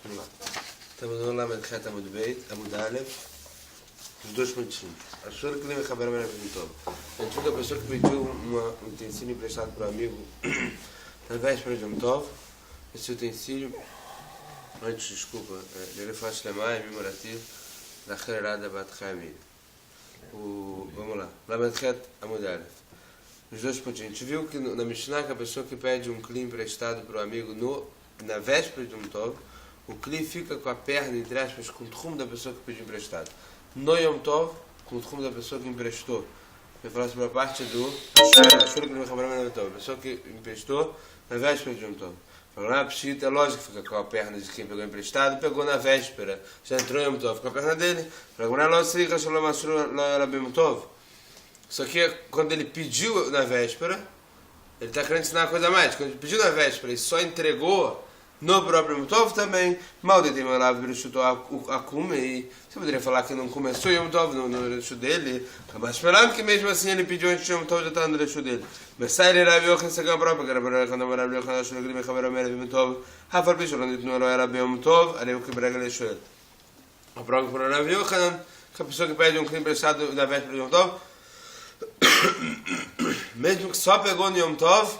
Vamos lá. Estamos no Lamed Amud Beit, Amud Aleph, os dois pontinhos. A pessoa que lembra Rabar Mera perguntou. A gente viu a pessoa que pediu um utensílio emprestado para um amigo na véspera de Yom Tov. Esse utensílio, antes, desculpa, ele faz Shlemai, Mimorativ, da Hererada Bat Chamid. Vamos lá. Lamed Amud Aleph. Os dois pontinhos. A gente viu que na Mishnah que a pessoa que pede um cli emprestado para o amigo na véspera de Yom Tov, o cli fica com a perna, entre aspas, com o trum da pessoa que pediu emprestado. No Yom Tov, com o trum da pessoa que emprestou. Eu falo sobre a parte do a pessoa que emprestou na véspera de Yom Tov. Falou, é lógico que fica com a perna de quem pegou emprestado, pegou na véspera, já entrou em Yom Tov com a perna dele. Só que quando ele pediu na véspera, ele está querendo ensinar uma coisa a mais. Quando ele pediu na véspera e só entregou no próprio Yom Tov também, mal de tempo lá chutou a cume. Você poderia falar que não começou Yom Tov no rechu dele, mas esperando que mesmo assim ele pediu antes de Yom Tov já está no rechu dele. Mas sai ele Rabi Yochanan se ganha própria, que era para quando Rabi Yochanan achou que ele me acabou de Yom Tov. Rafa bicho não dito não era bem Yom Tov, aí eu que brega ele shoel. A prova para Rabi Yochanan, que a pessoa que pede um crime emprestado na véspera de Yom Tov, mesmo que só pegou no Yom Tov,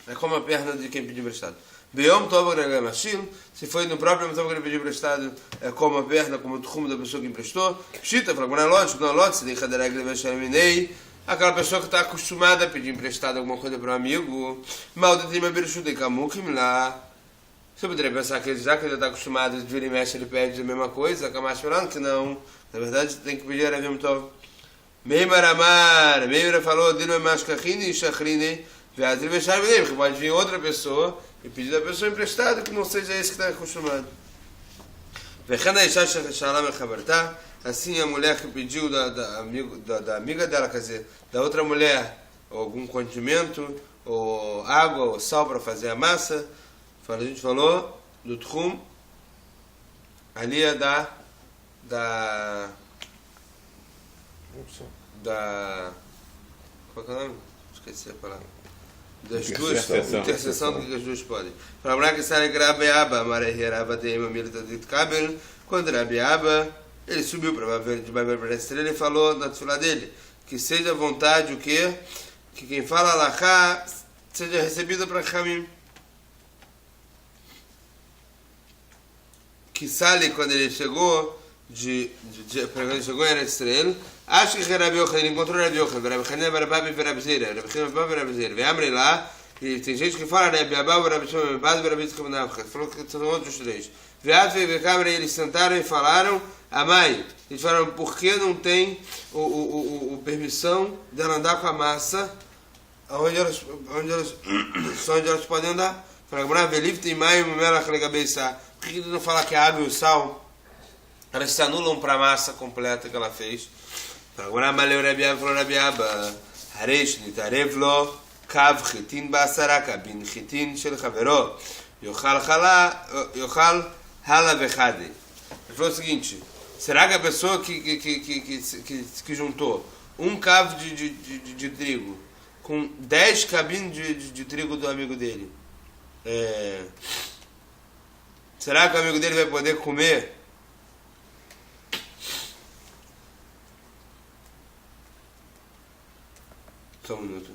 é como a perna de quem pediu emprestado. Yom Tov Mashil, se foi no próprio Yom Tov que ele pediu emprestado, é como a perna, como o tchum da pessoa que emprestou. Shita, fala, não é lógico, se deixa de regra de aquela pessoa que está acostumada a pedir emprestado alguma coisa para um amigo, mal de tema birushut e kamukim lá. Você poderia pensar que já que ele está acostumado, de vir e mexe, ele pede a mesma coisa, Kamash falando que não. Na verdade, tem que pedir a Yom Tov. Meimar falou, Dino Mashkachini e Shachrini, que pode vir outra pessoa e pedir da pessoa emprestado que não seja esse que está acostumado. Assim a mulher que pediu da amiga dela, quer dizer, da outra mulher, algum condimento, ou água, ou sal para fazer a massa, a gente falou do tchum, ali é qual é o nome? Esqueci a palavra. Das duas, interseção do que as duas podem. Para lembrar que sai Rabiaba, Marehiraba tem uma milita de Kabel, quando Rabiaba, ele subiu para de Babel para a estrela e falou na tefilá dele, que seja vontade o quê? Que quem fala Alachá seja recebido para Chamim. Que Sali, quando ele chegou, quando ele chegou em Israel, acho que Rabi Yochanan, ele encontrou Rabi Yochanan, Rabi Yochanan, Rabi Rabi Zera, Rabi Yochanan, Rabi Zera, e abre lá, e tem gente que fala Rabi Abba, Rabi Shimon, Rabi Tzchon, falou que são outros três. Veado e Câmara, eles sentaram e falaram, Amai, eles falaram, por que não tem permissão dela andar com a massa, onde elas podem andar? Falaram, Velif tem mai, Melach Legabeissá. Por que não fala que a água e o sal elas se anulam para a massa completa que ela fez? Agora, Maleu Rabiaba falou Rabiaba, Haresh nitarevlo, Kav chitin basaraka, bin chitin shel chavero, yochal hala vechade. Ele falou o seguinte, será que a pessoa que juntou um cavo de trigo com 10 cabinhos de trigo do amigo dele, será que o amigo dele vai poder comer? Só um minuto.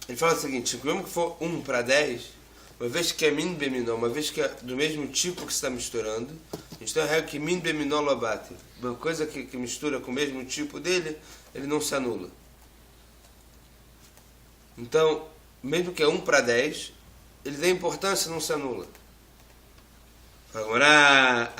Ele fala o seguinte, mesmo que for 1 para 10, uma vez que é min beminó, uma vez que é do mesmo tipo que está misturando, a gente tem a regra que min beminó lobate. Uma coisa que mistura com o mesmo tipo dele, ele não se anula. Então, mesmo que é 1 para 10, ele tem importância e não se anula. Agora,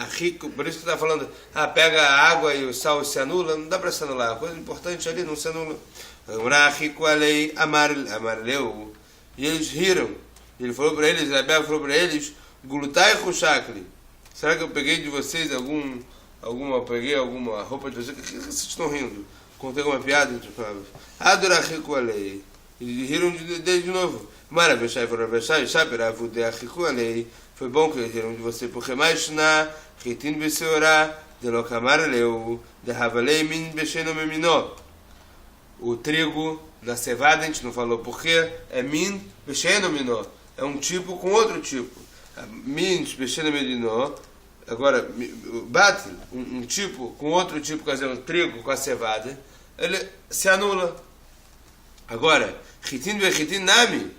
por isso que está falando, pega a água e o sal e se anula, não dá para se anular, a coisa importante ali não se anula. Agora, Rico alei amarleu, e eles riram. Ele falou para eles, Rabiá falou para eles, Gulutai Hushakli, será que eu peguei de vocês alguma roupa de vocês? O que vocês estão rindo? Contei alguma piada entre palavras. Adora Rico alei. E riram dele de novo. Maravilha, foi bom que eles riram de você, porque mais na Ritin Beseorá, de Locamar Leu, de Havalei Min Besheno Meminó. o trigo da cevada, a gente não falou porque é min besheno minó, é um tipo com outro tipo. Min besheno minó, agora batil, um tipo com outro tipo, quer dizer, o trigo com a cevada, ele se anula. Agora, chitin bechitin nami,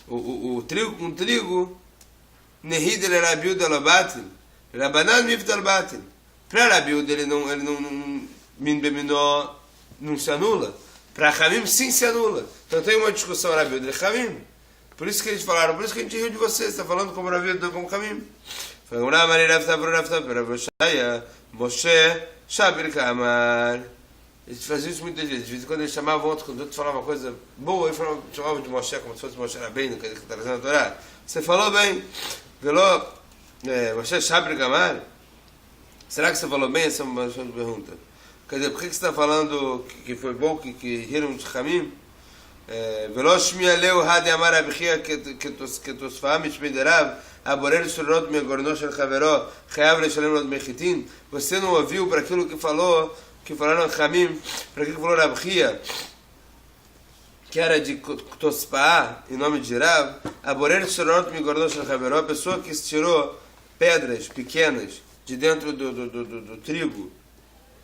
o trigo com trigo, nehid ele rabiud ala batil, rabanan miftal batil. Para rabiud ele não min beminó não se anula. Para Hamim sim se anula. Então tem uma discussão rabiud e Hamim. Por isso que eles falaram, por isso que a gente riu de você, você está falando como rabiud, não como Hamim. Falaram, Moshe, Shabir Kamar. Eles faziam isso muitas vezes. De vez em quando eles chamavam outro, quando outro falava uma coisa boa, eles chamavam de Moshe como se fosse Moshe Rabbeinu, que está trazendo a Torá. Você falou bem. Moshe Shabir Kamar. Será que você falou bem? Essa é uma pergunta. Quer dizer, por que você está falando que foi bom, que riram de Hamim? ולא שמיע להו הדי אמר אבחיה כתוספה משמי דרב הבורר שורות מגורנו של חברו חייב לשלם לו דמי חיטין. Você não ouviu para aquilo que falaram Hamim, para aquilo que falou Rabchia, que era de Tospa, em nome de Rav, aborer שורות מגורנו של חברו, a pessoa que tirou pedras pequenas de dentro do trigo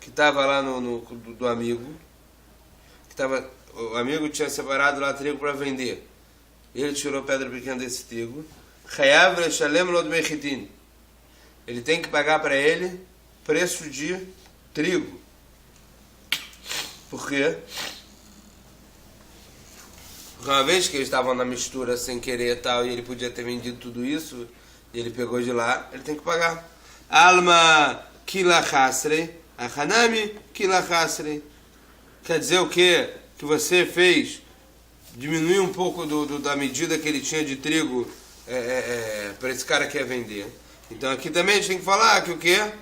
que estava lá do amigo, que estava, o amigo tinha separado lá trigo para vender. Ele tirou pedra pequena desse trigo. Chayav leshalem lo dmei chitin. Ele tem que pagar para ele preço de trigo. Por quê? Porque uma vez que eles estavam na mistura sem querer e tal, e ele podia ter vendido tudo isso, e ele pegou de lá, ele tem que pagar. Alma kilachasrei, achanami kilachasrei. Quer dizer o quê? Que você fez diminuir um pouco da medida que ele tinha de trigo para esse cara que ia vender. Então aqui também a gente tem que falar que o quê?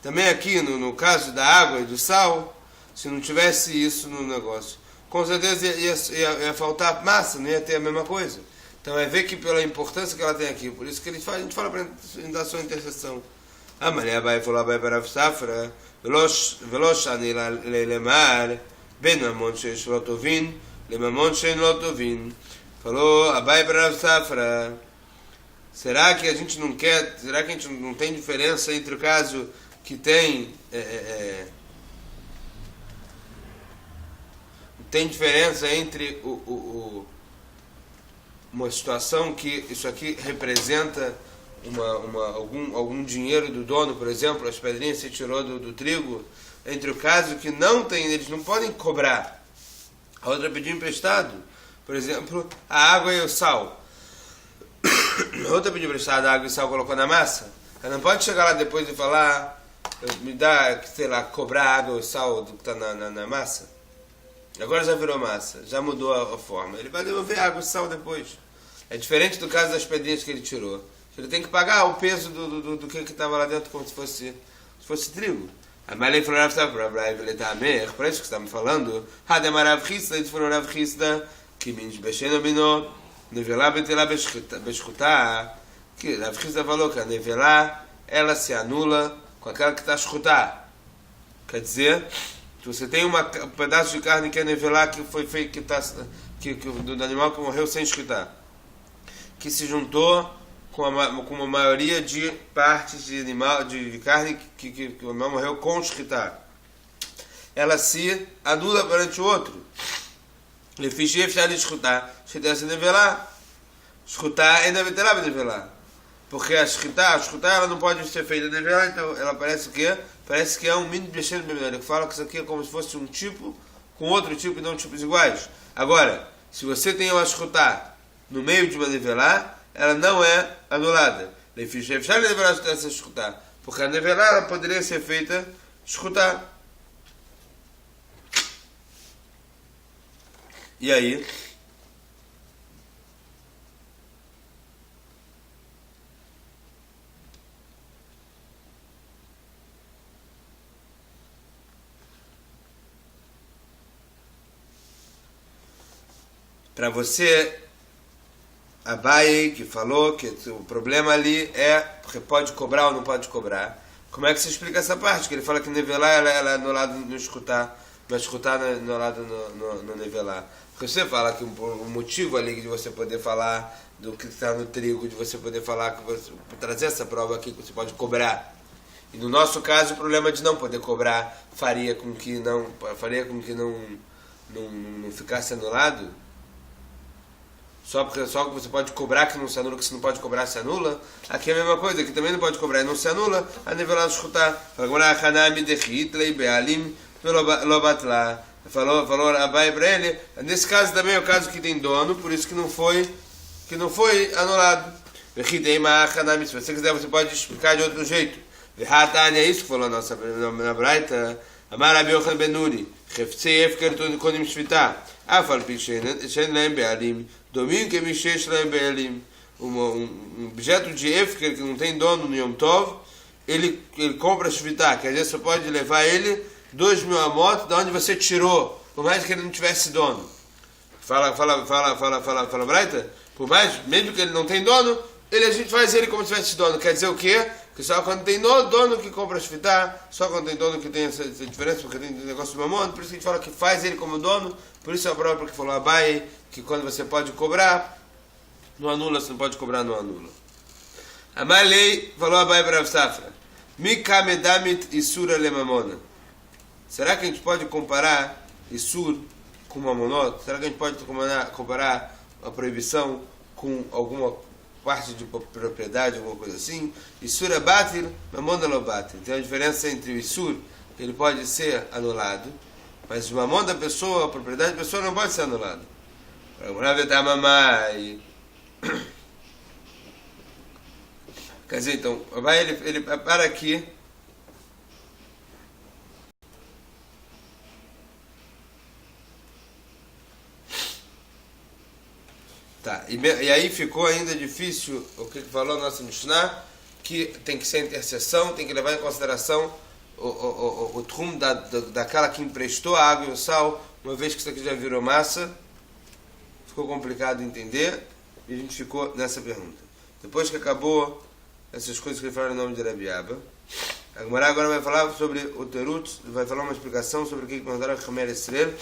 Também aqui no caso da água e do sal, se não tivesse isso no negócio, com certeza ia faltar massa, não ia ter a mesma coisa. Então é ver que pela importância que ela tem aqui, por isso que a gente fala para dar sua intercessão. Amalei Abai falou Abai para Safra, veloshani lemar. בין ממון שיש לא טובין לממון שאין לא טובין. Falou Abai para Rav Safra. Será que a gente não quer, será que a gente não tem diferença entre o caso que tem tem diferença entre uma situação que isso aqui representa algum dinheiro do dono, por exemplo, as pedrinhas se tirou do trigo, entre o caso que não tem, eles não podem cobrar. A outra pediu emprestado, por exemplo, a água e o sal. A outra pediu emprestado a água e o sal, colocou na massa. Ela não pode chegar lá depois e falar, me dá, sei lá, cobrar a água e o sal do que está na massa. Agora já virou massa, já mudou a forma. Ele vai devolver a água e o sal depois. É diferente do caso das pedrinhas que ele tirou. Ele tem que pagar o peso do que estava lá dentro como se fosse trigo. A Malei falou Rav Safra, por isso que estamos falando, Hademar Rav Chisda, eles foram Rav Chisda, que minch besheno minó, nevelá betelá beshchutá, que Rav Chisda falou que a nevelá, ela se anula com aquela que está escutá. Quer dizer, se você tem um pedaço de carne que é nevelá, que foi feito, do animal que morreu sem escutar, que se juntou com uma maioria de partes de animal, de carne que o animal morreu com shkita, ela se anula perante o outro. Ele fez de escutar, shkita se nivelar, escutar ainda veterá nivelar, porque a shkita ela não pode ser feita nivelar, então ela parece que é um mini mexendo bem. Ele fala que isso aqui é como se fosse um tipo com outro tipo e não tipos iguais. Agora, se você tem uma shkita no meio de uma nivelar, ela não é anulada. Porque a nevelá ela poderia ser feita escutar. E aí? Para você, Abai, que falou que o problema ali é porque pode cobrar ou não pode cobrar. Como é que se explica essa parte? Que ele fala que nivelar ela é anulada no escutar. mas escutar anulado no nivelar. Porque você fala que o motivo ali de você poder falar do que está no trigo, de você poder falar, que você, trazer essa prova aqui que você pode cobrar. E no nosso caso, o problema de não poder cobrar faria com que não ficasse anulado. Só que você pode cobrar que não se anula, que se não pode cobrar se anula. Aqui é a mesma coisa, aqui também não pode cobrar e não se anula. A nivelado escutar. Falou Abai para ele. Nesse caso também é o caso que tem dono, por isso que não foi anulado. Se você quiser, você pode explicar de outro jeito. É isso que falou na Braita. Amar Rabi Yochanan ben Nuri. Cheftzei efker kodim shvita. Afal pi shein lahem be'alim. Domingo que Mishesh Lahem Be'elim, um objeto de Efker que não tem dono no Yom Tov, ele compra Shvitá, que às vezes você pode levar ele 2.000 amot da onde você tirou, por mais que ele não tivesse dono. Fala Braita, por mais, mesmo que ele não tem dono, a gente faz ele como se tivesse dono. Quer dizer o quê? Que só quando tem dono que compra Shvitá, só quando tem dono que tem essa diferença, porque tem negócio de mamon, por isso que a gente fala que faz ele como dono, por isso é a prova que falou Abai, que quando você pode cobrar, não anula, você não pode cobrar, não anula. Amalei falou Abai para Rav Safra, Mikamedamit Isura Lemamona. Será que a gente pode comparar Isur com Mamonot? Será que a gente pode comparar a proibição com alguma parte de propriedade, alguma coisa assim? Isur é batir, Mamona lo batir. Tem uma diferença entre o Isur, que ele pode ser anulado, mas o mamon da pessoa, a propriedade da pessoa não pode ser anulado. Quer dizer, então, ele para aqui. Tá, e aí ficou ainda difícil o que falou a nossa Mishnah, que tem que ser intercessão, tem que levar em consideração o trum daquela que emprestou a água e o sal, uma vez que isso aqui já virou massa. Ficou complicado entender e a gente ficou nessa pergunta. Depois que acabou essas coisas que ele falou no nome de Rabi Abba, a Gemara agora vai falar sobre o Terut, vai falar uma explicação sobre o que mandaram a Chamer Esrel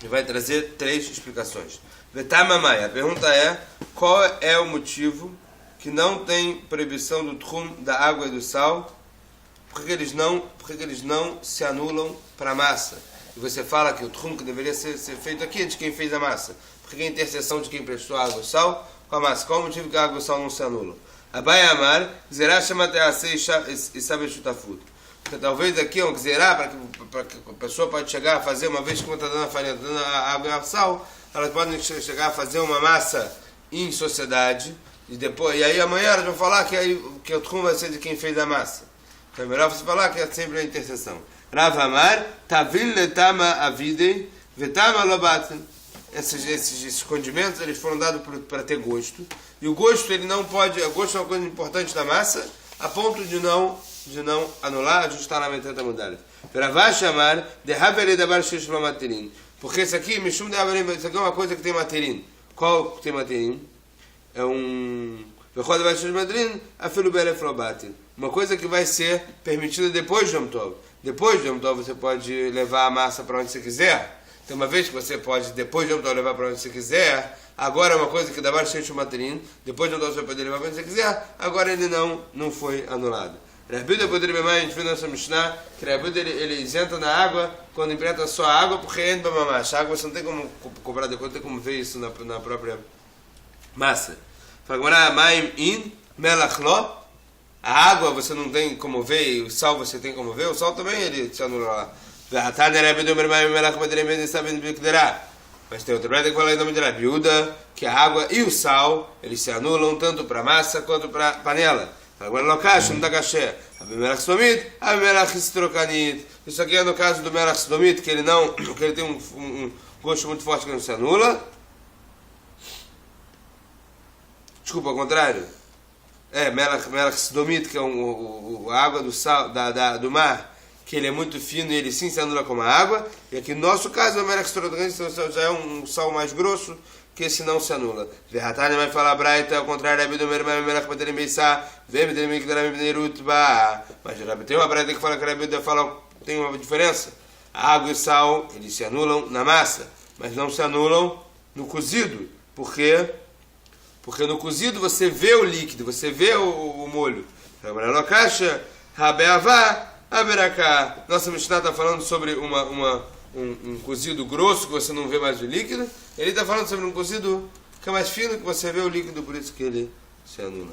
e vai trazer 3 explicações. Vetamamai, a pergunta é: qual é o motivo que não tem proibição do trum da água e do sal? Por que eles não se anulam para a massa? E você fala que o trum que deveria ser feito aqui é de quem fez a massa. Por que a interseção de quem prestou a água e o sal com a massa? Qual o motivo que a água e o sal não se anulam? Abai Amar, Zerá chama Teasei e sabe chutafut. Porque talvez aqui é um Zerá, para que a pessoa pode chegar a fazer, uma vez que está dando a farinha, está dando a água e o sal, elas podem chegar a fazer uma massa em sociedade, e aí amanhã elas vão falar que o trum vai ser de quem fez a massa. Então é melhor você falar que é sempre a intercessão. Rav Amar, Tavil letama avidei, vetama lobaten. Esses condimentos eles foram dados para ter gosto. E o gosto ele não pode, o gosto é uma coisa importante da massa, a ponto de não anular, ajustar na metade mudada. Ravash Amar, derrabele davar shish lo materin. Porque isso aqui, mishum devarim, isso aqui é uma coisa que tem materin. Qual que tem materin? É um vechod davar shish materin, afilu belef lobaten. Uma coisa que vai ser permitida depois de Yom Tov. Depois de Yom Tov você pode levar a massa para onde você quiser. Então uma vez que você pode, depois de Yom Tov, levar para onde você quiser, agora é uma coisa que dá bastante materim, depois de Yom Tov você pode levar para onde você quiser, agora ele não foi anulado. Rabi poderia beber mais, a gente viu na nossa Mishnah, que Rabi ele isenta na água, quando empresta só a água, porque entra para mamacha. A água você não tem como comprar depois, não tem como ver isso na própria massa. Fala agora, maim in, melach lo. A água você não tem como ver, e o sal você tem como ver, o sal também ele se anula lá. Mas tem outra breta que fala em nome de Rabi Uda, que a água e o sal eles se anulam tanto para a massa quanto para a panela. Agora no caso não dá caché. Isso aqui é no caso do melach sdomit, que ele tem um gosto muito forte que não se anula. Desculpa, ao contrário. Melach sdomit, que é a água do sal do mar, que ele é muito fino e ele sim se anula como a água. E aqui no nosso caso, o melach sdomit já é um sal mais grosso, que esse não se anula. Verratani vai falar Braita, ao contrário, Rabi do Mermai, Melach Baterim Beisá, Vem Derim Kdarim Beneirut Ba. Mas Rabi tem uma Braita que fala que Rabi fala tem uma diferença. A água e sal, eles se anulam na massa, mas não se anulam no cozido. Por quê? Porque no cozido você vê o líquido, você vê o molho. Nossa Mishnah está falando sobre um cozido grosso que você não vê mais o líquido. Ele está falando sobre um cozido que é mais fino, que você vê o líquido, por isso que ele se anula.